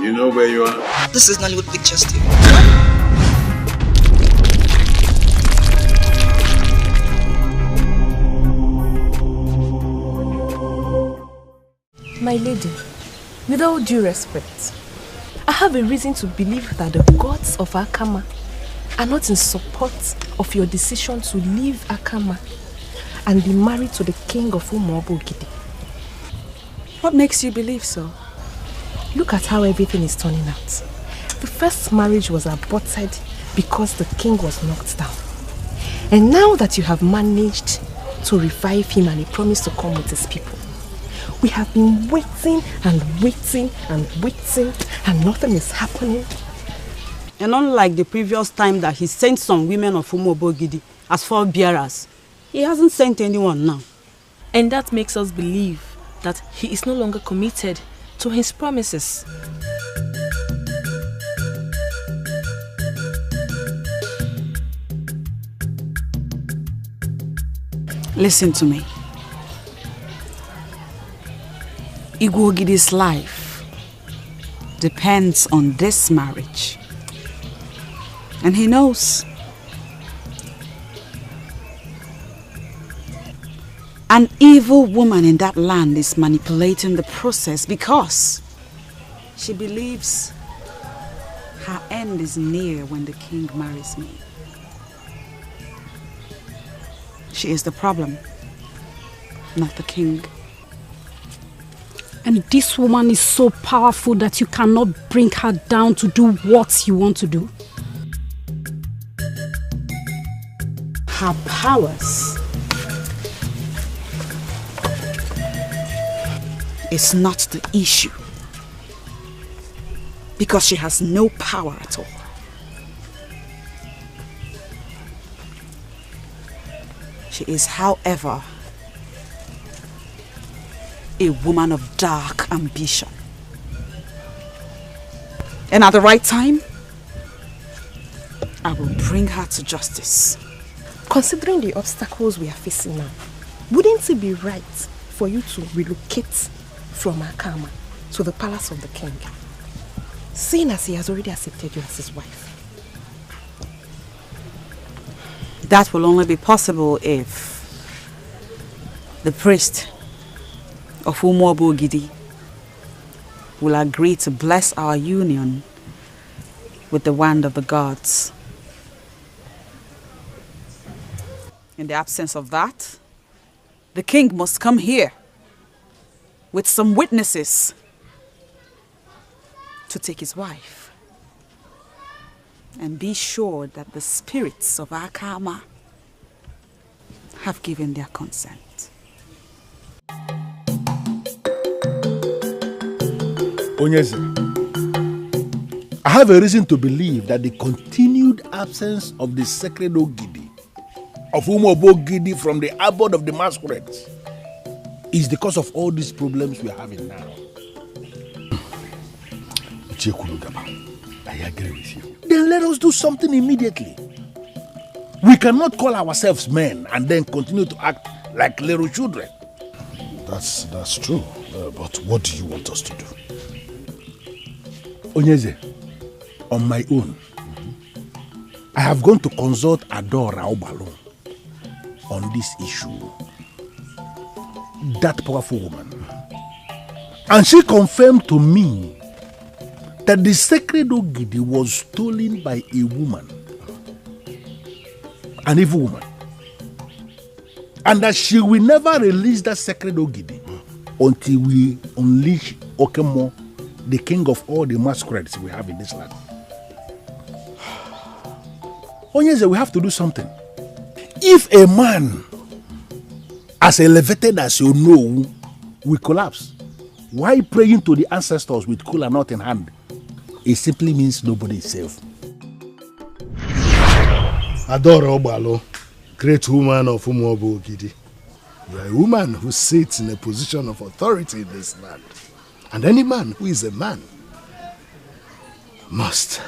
You know where you are? This is Nollywood Pictures TV. My lady, with all due respect, I have a reason to believe that the gods of Akama are not in support of your decision to leave Akama and be married to the king of Umuobogidi. What makes you believe so? Look at how everything is turning out. The first marriage was aborted because the king was knocked down. And now that you have managed to revive him and he promised to come with his people, we have been waiting and waiting and waiting and nothing is happening. And unlike the previous time that he sent some women of Umuobogidi as forebearers, he hasn't sent anyone now. And that makes us believe that he is no longer committed to his promises. Listen to me. Igwogidi's life depends on this marriage. And he knows. An evil woman in that land is manipulating the process because she believes her end is near when the king marries me. She is the problem, not the king. And this woman is so powerful that you cannot bring her down to do what you want to do. Her powers is not the issue, because she has no power at all. She is, however, a woman of dark ambition. And at the right time, I will bring her to justice. Considering the obstacles we are facing now, wouldn't it be right for you to relocate from Akama to the palace of the king, seeing as he has already accepted you as his wife? That will only be possible if the priest of Umuobogidi will agree to bless our union with the wand of the gods. In the absence of that, the king must come here with some witnesses to take his wife and be sure that the spirits of Akama have given their consent. Onyeze, I have a reason to believe that the continued absence of the sacred Ogidi, of Umuobogidi from the abode of the masquerades, is the cause of all these problems we are having now. I agree with you. Then let us do something immediately. We cannot call ourselves men and then continue to act like little children. That's true. But what do you want us to do? Onyeze, on my own, I have gone to consult Adora Obalo on this issue. That powerful woman. And she confirmed to me that the sacred Ogidi was stolen by a woman, an evil woman, and that she will never release that sacred Ogidi until we unleash Okemo, the king of all the masquerades we have in this land. Onyeze, we have to do something. If a man as elevated as you know will collapse, why praying to the ancestors with kola nut in hand? It simply means nobody is safe. Adora Obalo, great woman of Umuobogidi. You are a woman who sits in a position of authority in this land. And any man who is a man must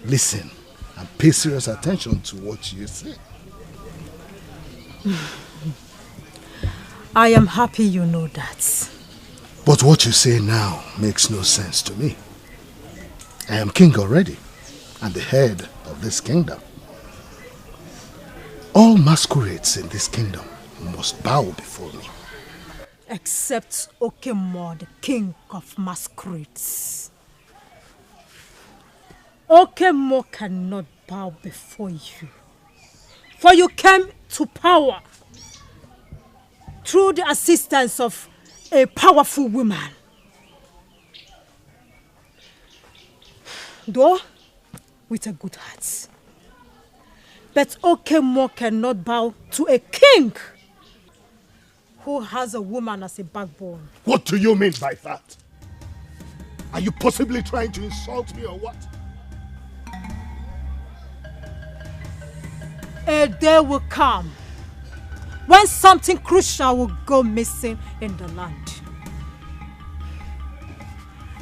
listen and pay serious attention to what you say. I am happy you know that. But what you say now makes no sense to me. I am king already, and the head of this kingdom. All masquerades in this kingdom must bow before me. Except Okemo, the king of masquerades. Okemo cannot bow before you. For you came to power through the assistance of a powerful woman. Though with a good heart. But Okemo cannot bow to a king who has a woman as a backbone. What do you mean by that? Are you possibly trying to insult me or what? A day will come when something crucial will go missing in the land.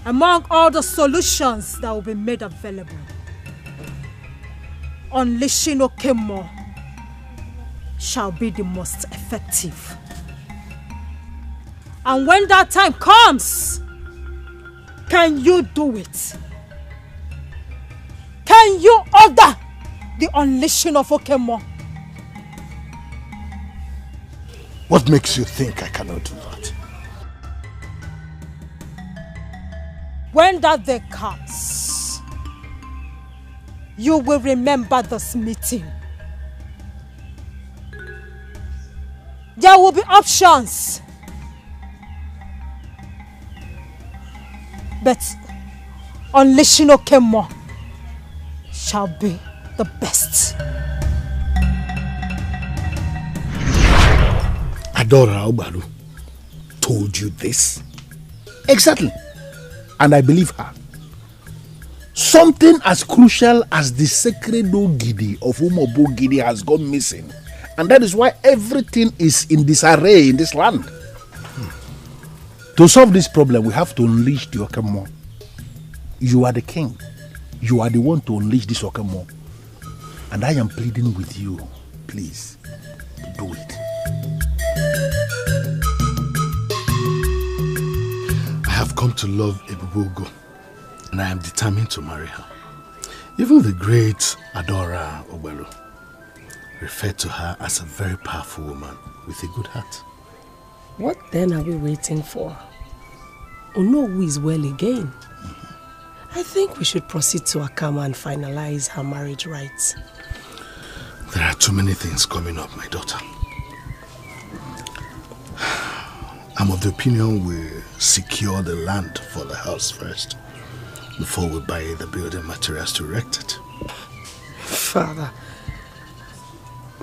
Among all the solutions that will be made available, unleashing Okemo shall be the most effective. And when that time comes, can you do it? Can you order the unleashing of Okemo? What makes you think I cannot do that? When that day comes, you will remember this meeting. There will be options. But unleashing Okemo shall be the best. Adora Obalu told you this? Exactly. And I believe her. Something as crucial as the sacred Ogidi of Umobo Ogidi has gone missing. And that is why everything is in disarray in this land. To solve this problem, we have to unleash the Okemo. You are the king. You are the one to unleash this Okemo. And I am pleading with you, please, do it. I have come to love Ebubugo, and I am determined to marry her. Even the great Adora Obalu referred to her as a very powerful woman with a good heart. What then are we waiting for? Onowu is well again. I think we should proceed to Akama and finalize her marriage rights. There are too many things coming up, my daughter. I'm of the opinion we secure the land for the house first, before we buy the building materials to erect it. Father,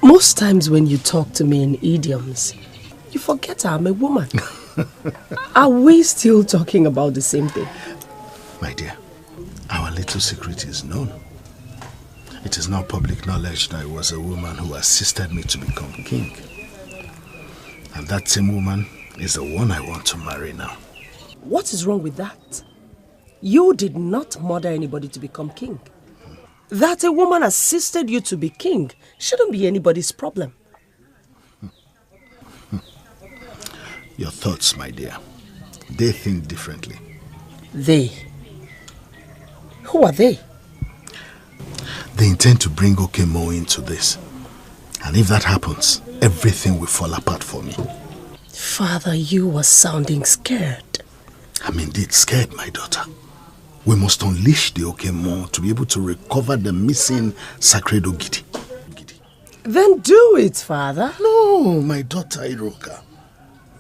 most times when you talk to me in idioms, you forget I'm a woman. Are we still talking about the same thing? My dear, our little secret is known. It is now public knowledge that it was a woman who assisted me to become king. And that same woman is the one I want to marry now. What is wrong with that? You did not murder anybody to become king. That a woman assisted you to be king shouldn't be anybody's problem. Your thoughts, my dear, they think differently. They? Who are they? They intend to bring Okemo into this. And if that happens, everything will fall apart for me. Father, you were sounding scared. I'm indeed scared, my daughter. We must unleash the Okemo to be able to recover the missing sacred Ogidi. Then do it, Father. No, my daughter Iroka.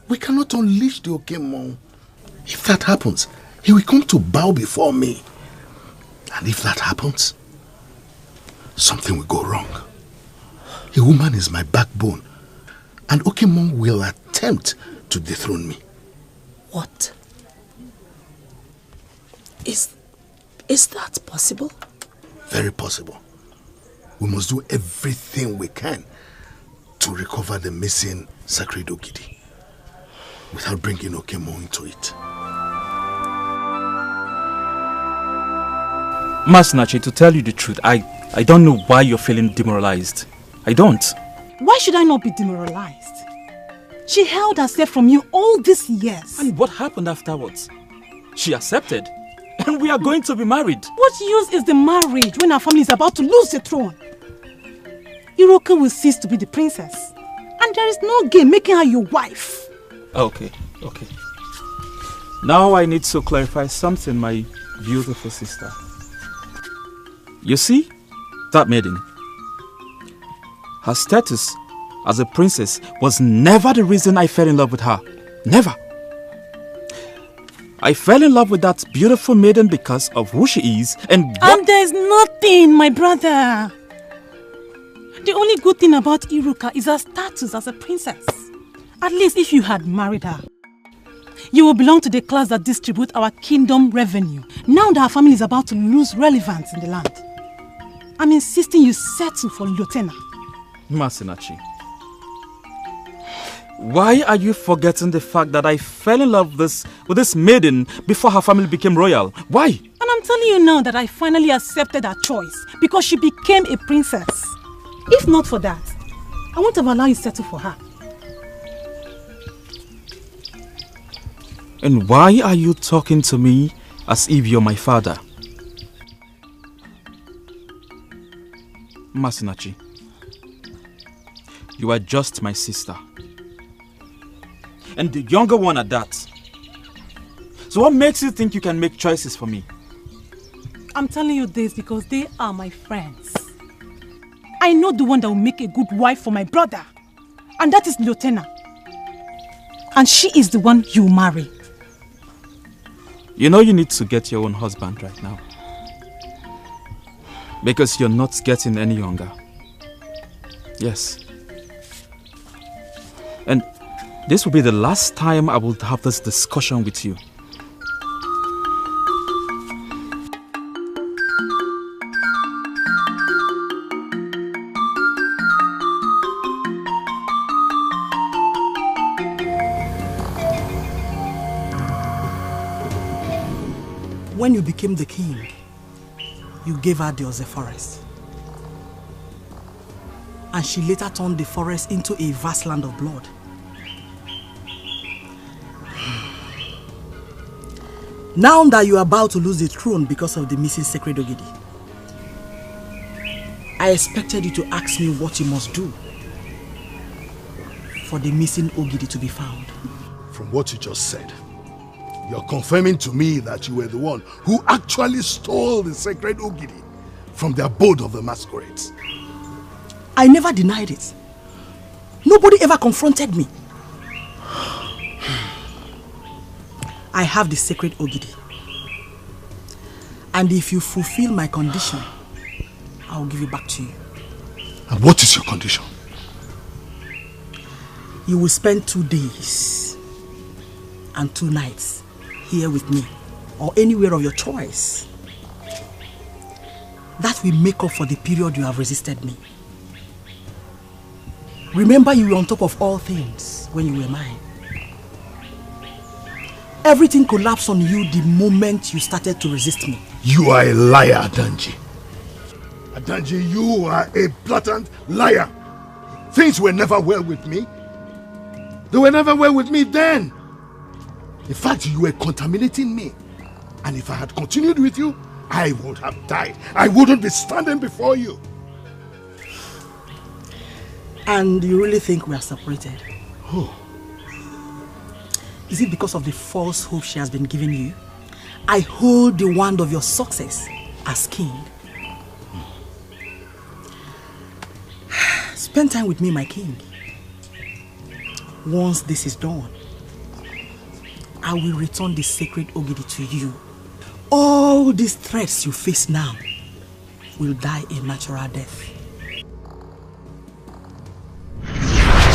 We cannot unleash the Okemo. If that happens, he will come to bow before me. And if that happens, something will go wrong. A woman is my backbone, and Okemo will attempt to dethrone me. What? Is that possible? Very possible. We must do everything we can to recover the missing sacred Ogidi without bringing Okemo into it. Masinachi, to tell you the truth, I don't know why you're feeling demoralized. I don't. Why should I not be demoralized? She held herself from you all these years. And what happened afterwards? She accepted. And we are going to be married. What use is the marriage when our family is about to lose the throne? Iroka will cease to be the princess. And there is no gain making her your wife. Okay. Now I need to clarify something, my beautiful sister. You see, that maiden, her status as a princess was never the reason I fell in love with her. Never. I fell in love with that beautiful maiden because of who she is and there's nothing, my brother. The only good thing about Iruka is her status as a princess. At least if you had married her, you will belong to the class that distribute our kingdom revenue. Now that our family is about to lose relevance in the land, I'm insisting you settle for Lotena. Masinachi, why are you forgetting the fact that I fell in love with this maiden before her family became royal? Why? And I'm telling you now that I finally accepted her choice because she became a princess. If not for that, I won't have allowed you to settle for her. And why are you talking to me as if you're my father? Masinachi, you are just my sister. And the younger one at that. So what makes you think you can make choices for me? I'm telling you this because they are my friends. I know the one that will make a good wife for my brother. And that is Lotena. And she is the one you marry. You know you need to get your own husband right now. Because you're not getting any younger. Yes. And this will be the last time I will have this discussion with you. When you became the king, you gave her the Oze forest. And she later turned the forest into a vast land of blood. Now that you are about to lose the throne because of the missing sacred Ogidi, I expected you to ask me what you must do for the missing Ogidi to be found. From what you just said, you're confirming to me that you were the one who actually stole the sacred Ogidi from the abode of the masquerades. I never denied it. Nobody ever confronted me. I have the sacred Ogidi. And if you fulfill my condition, I will give it back to you. And what is your condition? You will spend 2 days and 2 nights here with me, or anywhere of your choice. That will make up for the period you have resisted me. Remember, you were on top of all things when you were mine. Everything collapsed on you the moment you started to resist me. You are a liar, Adanji. Adanji, you are a blatant liar. Things were never well with me. They were never well with me then. In fact, you were contaminating me. And if I had continued with you, I would have died. I wouldn't be standing before you. And you really think we are separated? Oh. Is it because of the false hope she has been giving you? I hold the wand of your success as king. Spend time with me, my king. Once this is done, I will return the sacred Ogidi to you. All these threats you face now will die a natural death.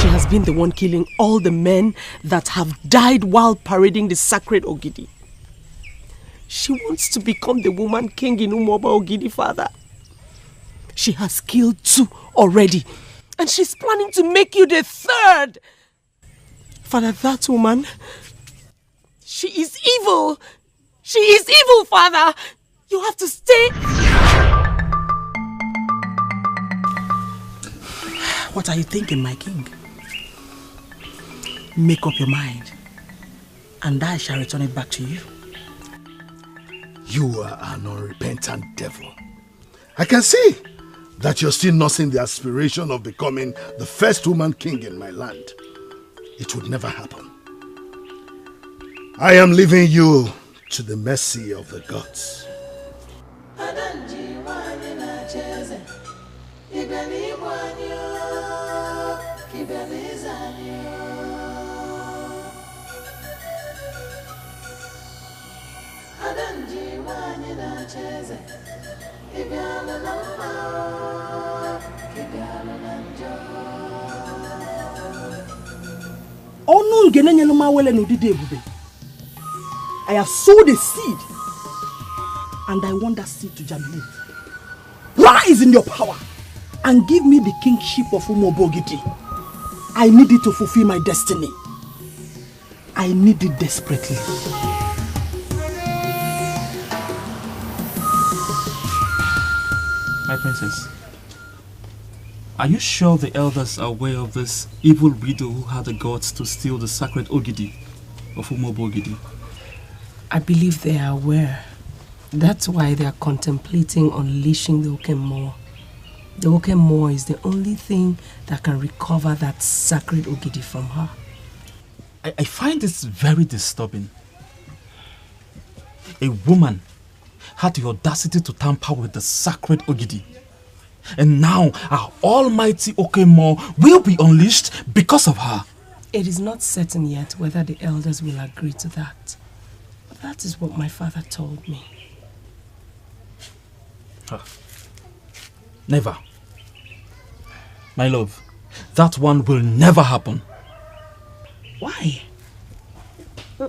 She has been the one killing all the men that have died while parading the sacred Ogidi. She wants to become the woman king in Umuoba Ogidi, father. She has killed 2 already, and she's planning to make you the 3rd. Father, that woman, she is evil. She is evil, father. You have to stay. What are you thinking, my king? Make up your mind, and I shall return it back to you. You are an unrepentant devil. I can see that you're still nursing the aspiration of becoming the first woman king in my land. It would never happen. I am leaving you to the mercy of the gods. I have sowed a seed, and I want that seed to germinate. Rise in your power and give me the kingship of Umu Obo Ogidi. I need it to fulfill my destiny. I need it desperately. My princess, are you sure the elders are aware of this evil widow who had the guts to steal the sacred Ogidi of Umu Obo Ogidi? I believe they are aware. That's why they are contemplating unleashing the Okemmo. The Okemmo is the only thing that can recover that sacred Ogidi from her. I find this very disturbing. A woman had the audacity to tamper with the sacred Ogidi. And now our almighty Okemmo will be unleashed because of her. It is not certain yet whether the elders will agree to that. But that is what my father told me. Never. My love, that one will never happen. Why?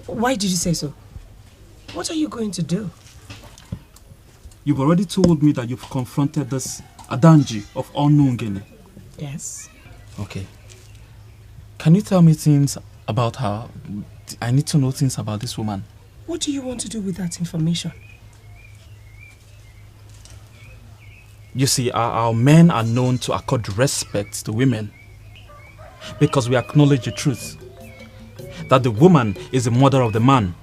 Why did you say so? What are you going to do? You've already told me that you've confronted this Adanji of Onungene. Yes. Okay. Can you tell me things about her? I need to know things about this woman. What do you want to do with that information? You see, our men are known to accord respect to women because we acknowledge the truth that the woman is the mother of the man.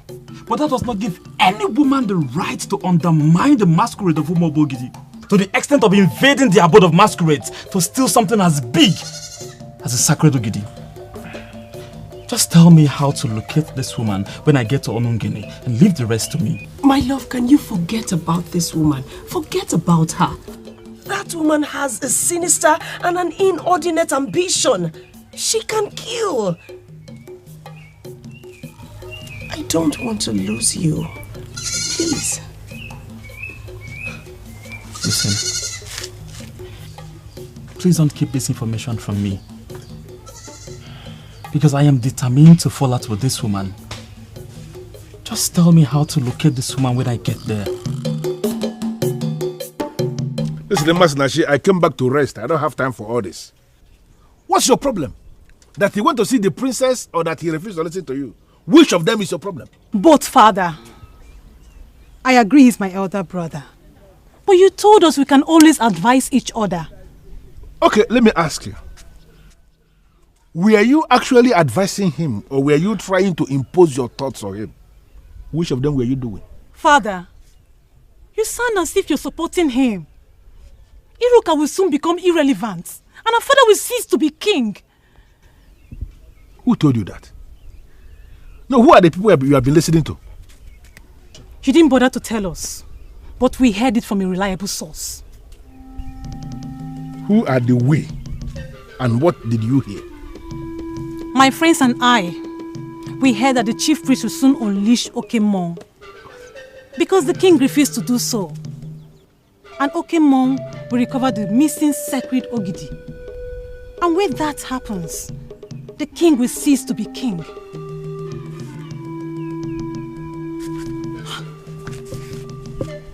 But that does not give any woman the right to undermine the masquerade of Umu Obo Ogidi to the extent of invading the abode of masquerades to steal something as big as the sacred Ogidi. Just tell me how to locate this woman when I get to Onungene and leave the rest to me. My love, can you forget about this woman? Forget about her. That woman has a sinister and an inordinate ambition. She can kill. I don't want to lose you. Please. Listen. Please don't keep this information from me. Because I am determined to fall out with this woman. Just tell me how to locate this woman when I get there. Listen, Masinachi, I came back to rest. I don't have time for all this. What's your problem? That he went to see the princess or that he refused to listen to you? Which of them is your problem? Both, father. I agree he's my elder brother. But you told us we can always advise each other. Okay, let me ask you. Were you actually advising him or were you trying to impose your thoughts on him? Which of them were you doing? Father, you sound as if you're supporting him. Iruka will soon become irrelevant and our father will cease to be king. Who told you that? No, who are the people you have been listening to? You didn't bother to tell us, but we heard it from a reliable source. Who are the we? And what did you hear? My friends and I, we heard that the chief priest will soon unleash Okemon because the king refused to do so. And Okemon will recover the missing sacred Ogidi. And when that happens, the king will cease to be king.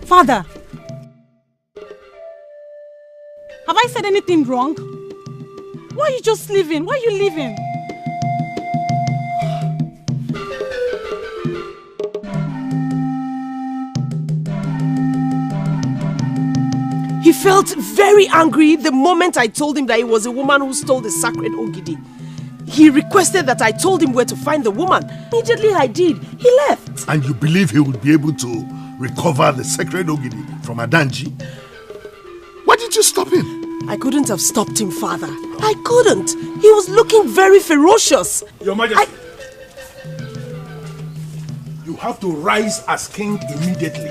Father, have I said anything wrong? Why are you just leaving? Why are you leaving? He felt very angry the moment I told him that it was a woman who stole the sacred Ogidi. He requested that I told him where to find the woman. Immediately I did. He left. And you believe he would be able to recover the sacred Ogidi from Adanji. Why did you stop him? I couldn't have stopped him, Father. I couldn't. He was looking very ferocious. Your Majesty, you have to rise as king immediately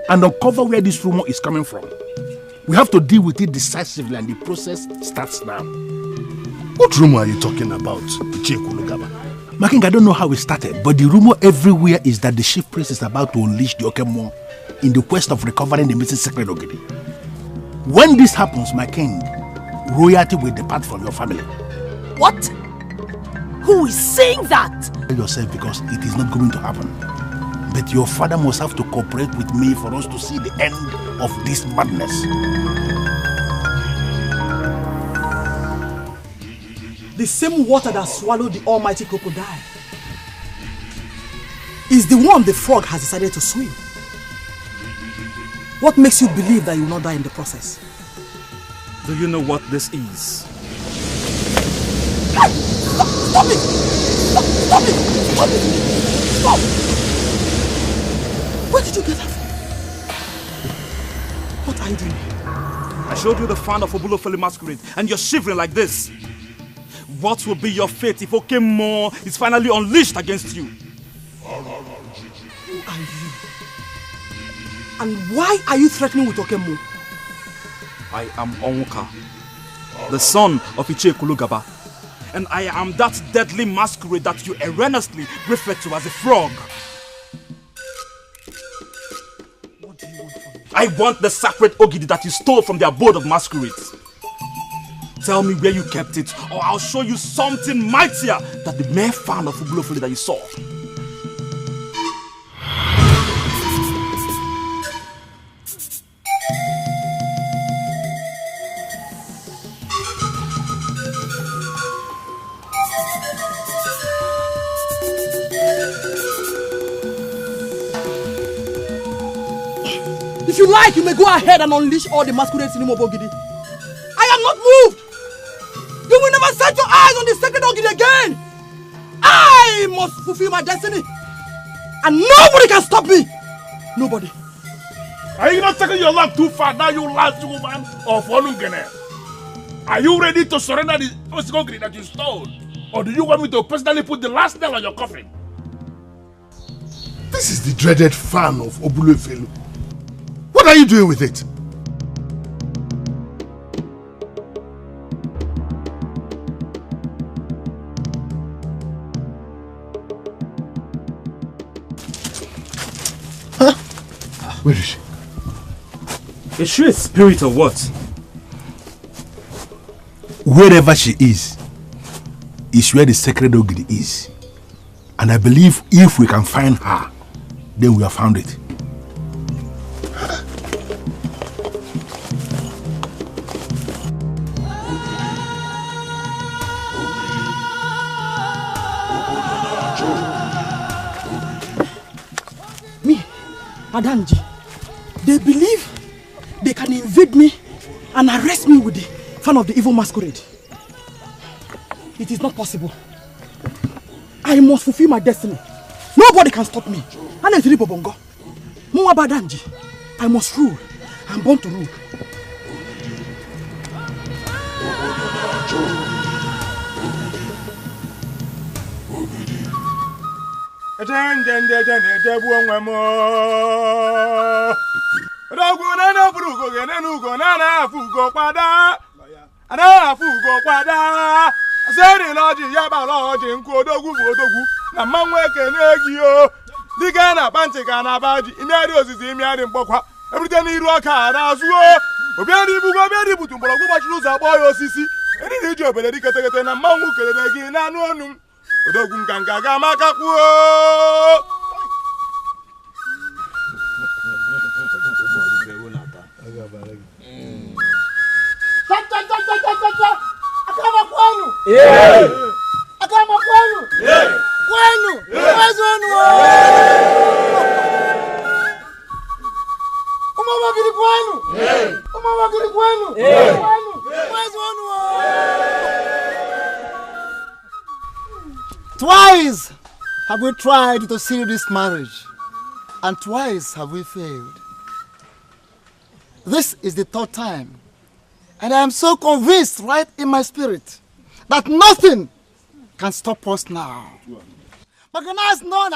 and uncover where this rumor is coming from. We have to deal with it decisively, and the process starts now. What rumor are you talking about, Ichie Ekwulugaba? My king, I don't know how it started, but the rumor everywhere is that the chief priest is about to unleash the Okemo in the quest of recovering the missing sacred Ogidi. When this happens, my king, royalty will depart from your family. What? Who is saying that? Tell yourself, because it is not going to happen. But your father must have to cooperate with me for us to see the end of this madness. The same water that swallowed the almighty crocodile is the one the frog has decided to swim. What makes you believe that you will not die in the process? Do you know what this is? Hey! Stop it! Stop it! Stop it! Stop! Where did you get that from? What are you doing? I showed you the fan of Obulofele masquerade and you're shivering like this. What will be your fate if Okemo is finally unleashed against you? Who are you? And why are you threatening with Okemo? I am Onwuka, the son of Ichie Ekwulugaba, and I am that deadly masquerade that you erroneously refer to as a frog. What do you want from me? I want the sacred Ogidi that you stole from the abode of masquerades. Tell me where you kept it, or I'll show you something mightier than the mere fan of Obulofele that you saw. If you like, you may go ahead and unleash all the masquerades in Imobogidi. I am not moved! You will never set your eyes on the sacred Ogidi again! I must fulfill my destiny! And nobody can stop me! Nobody. Are you not taking your luck too far now, you last woman of Olungene? Are you ready to surrender the Ogidi that you stole? Or do you want me to personally put the last nail on your coffin? This is the dreaded fan of Obulofele. What are you doing with it? Huh? Where is she? Is she a spirit or what? Wherever she is where the sacred Ogidi is. And I believe if we can find her, then we have found it. Adanji, they believe they can invade me and arrest me with the fan of the evil masquerade. It is not possible. I must fulfill my destiny. Nobody can stop me. I must rule. I'm born to rule. Twice have we tried to seal this marriage, and twice have we failed. This is the third time, and I am so convinced right in my spirit that nothing can stop us now. Where's one?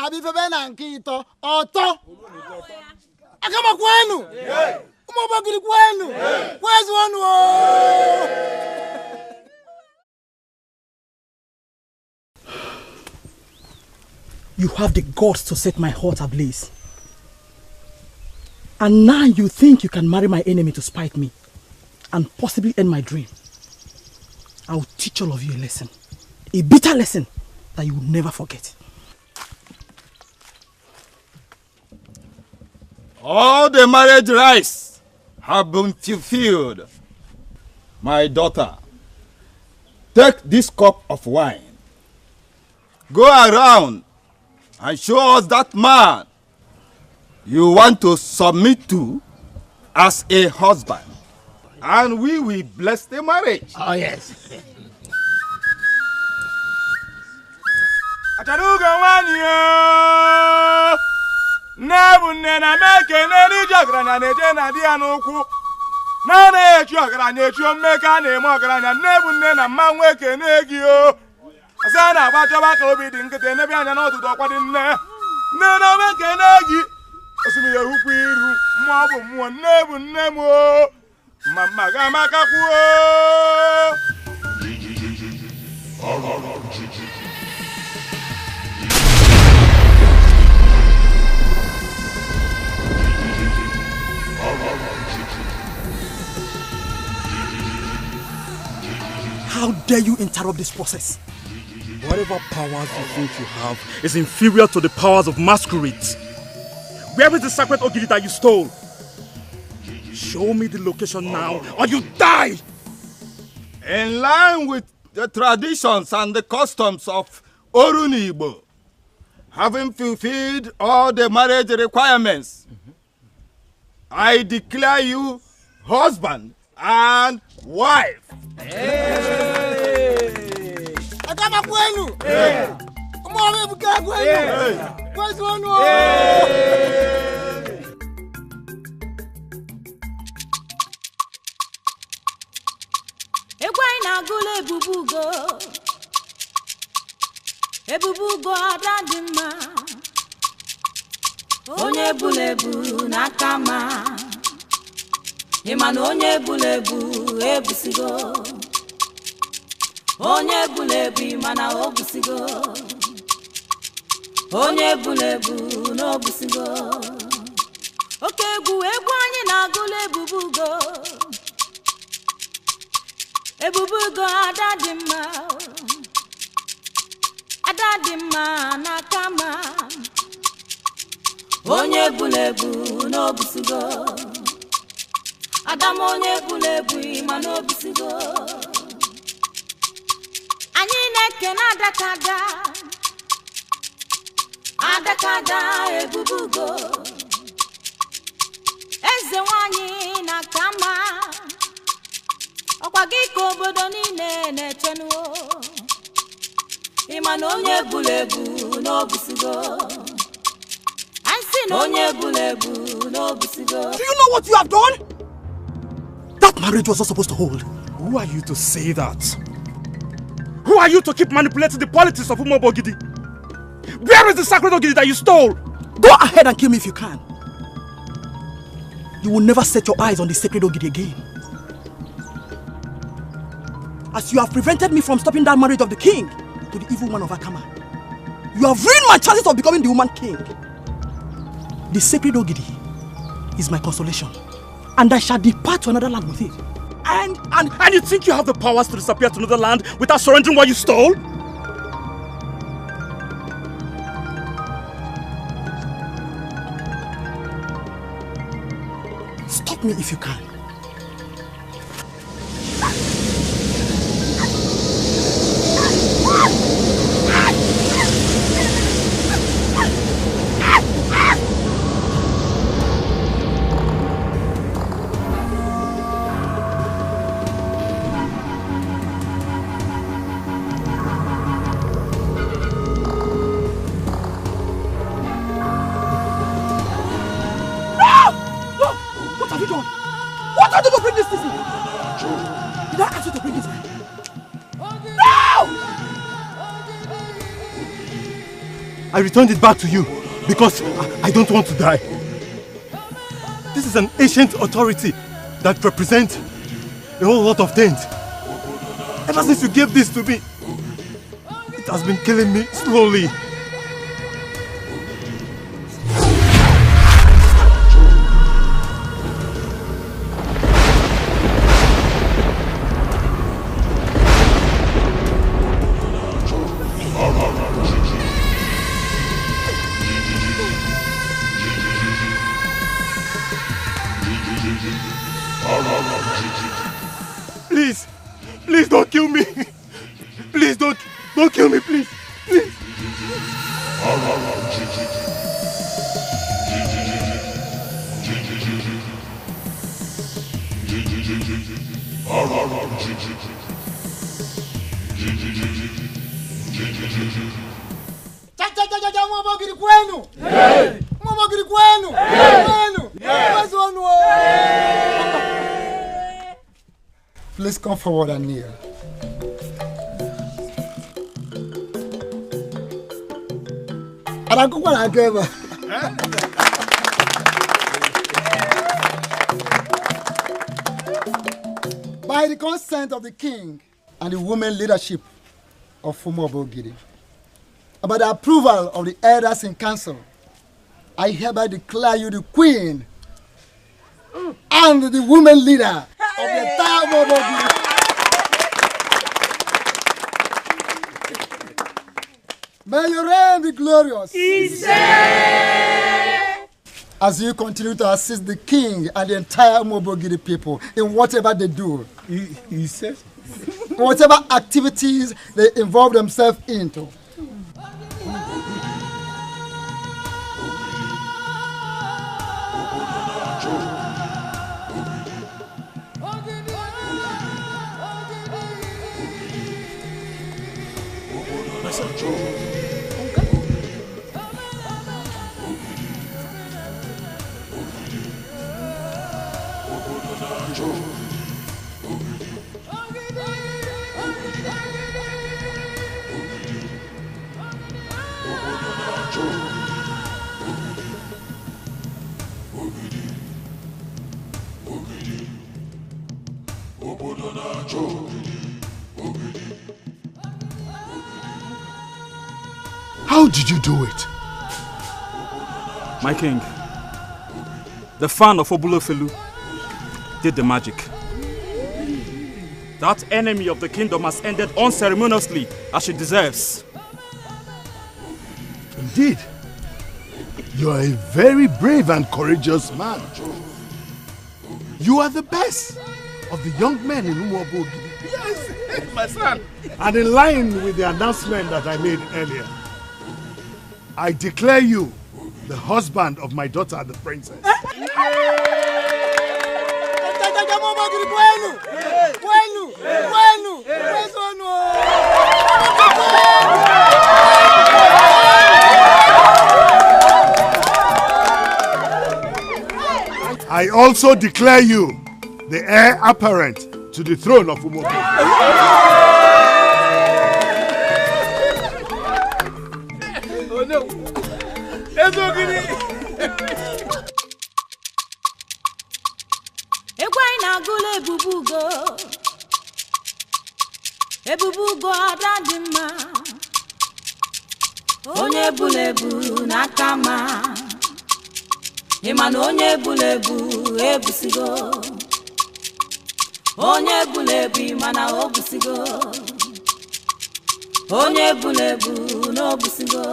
You have the guts to set my heart ablaze. And now you think you can marry my enemy to spite me and possibly end my dream. I will teach all of you a lesson. A bitter lesson that you will never forget. All the marriage rites have been fulfilled. My daughter, take this cup of wine. Go around and show us that man you want to submit to as a husband. And we will bless the marriage. Oh, yes. Nebunne na meke neri jogranya neje na dia n'ukwu na na-echu ọgaranya echu mmeka na-eme ọgaranya nebunne na mma nweke n'egi o asa na agbachọba ka obi dị nkịtị n'ebe anya n'ọdụdụ ọkwa dị nne nne na meke n'egi osimiri ehukwu iru mmụọ bụ mmụọ nebunne m o mma ga-amakakwuo. How dare you interrupt this process? Whatever powers you think you have is inferior to the powers of masquerades. Where is the sacred Ogidi that you stole? Show me the location now, or you die! In line with the traditions and the customs of Orunigbo, having fulfilled all the marriage requirements, I declare you husband and wife. Ebubugo adadima onye bulebu nakama imana onye bulebu ebusigo onye bulebu imana obusigo onye bulebu no busigo oke egwu anyị na-agụla ebubugo adadima adadima nakama onye bulebu no busigo Adam onye bulebu imana obusigo anyị na-eke na adakada ebubugo eze nwanyị na kama ọkwa gị ka obodo niile na-echenuo ịmana onye bulebu n'obusigo ansi na onye bulebu n'obusigo. Do you know what you have done? That marriage was not supposed to hold. Who are you to say that? Who are you to keep manipulating the politics of Umobo Ogidi? Where is the sacred Ogidi that you stole? Go ahead and kill me if you can. You will never set your eyes on the sacred Ogidi again. As you have prevented me from stopping that marriage of the king to the evil woman of Akama, you have ruined my chances of becoming the woman king. The sacred Ogidi is my consolation, and I shall depart to another land with it. And you think you have the powers to disappear to another land without surrendering what you stole? Stop me if you can. have you done? What have you done to bring this to me? Did I ask you to bring this? No! I returned it back to you because I don't want to die. This is an ancient authority that represents a whole lot of things. Ever since you gave this to me, it has been killing me slowly. Please don't kill me. Please don't kill me, please. Please. Please come forward and kneel. By the consent of the king and the women leadership of Umobo Ogidi, and by the approval of the elders in council, I hereby declare you the queen and the women leader of the entire Umobo Ogidi. May your reign be glorious. As you continue to assist the king and the entire Umobo Ogidi people in whatever they do. He says? Whatever activities they involve themselves into. How did you do it? My king, the fan of Obulofelu did the magic. That enemy of the kingdom has ended unceremoniously as she deserves. Indeed. You are a very brave and courageous man. You are the best of the young men in Umobo Ogidi. Yes, my son. And in line with the announcement that I made earlier, I declare you the husband of my daughter, the princess. I also declare you the heir apparent to the throne of Umobo. Oh no! Ebubugo adadima onye bulebu nakama imana onye bulebu ebusigo onye bulebu imana obusigo onye bulebu no busigo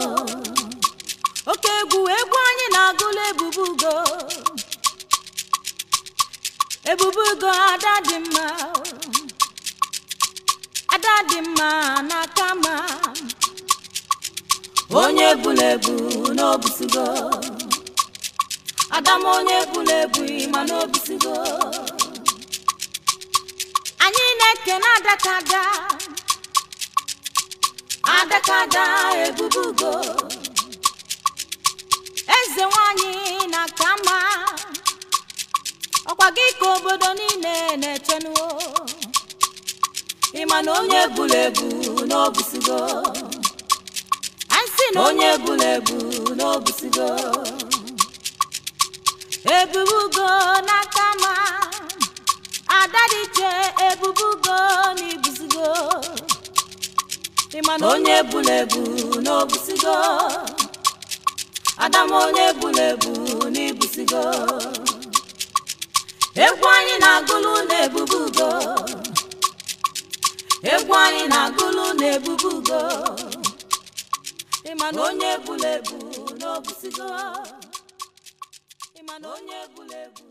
oke egwu anyị na-agụla ebubugo adadima nakama onye bulebu n'obusigo adam onye bulebu ma n'obusigo anyị na-ekene adakada ebubugo eze nwanyị nakama ọkwa gị ka obodo niile na-echenuo ịma na onye egwuregwu n'obusigo ansị na onye egwuregwu n'obusigo ebubugo n'aka ma adadiche ebubugo n'ibusigo ịma na onye egwuregwu n'obusigo Adam onye egwuregwu n'ibusigo egwu anyị na-agụlụ na-ebubugo egwu anyị na-agụlụ na-ebubugo ịma na onye egwuregwu n'obusigo ịma na onye egwuregwu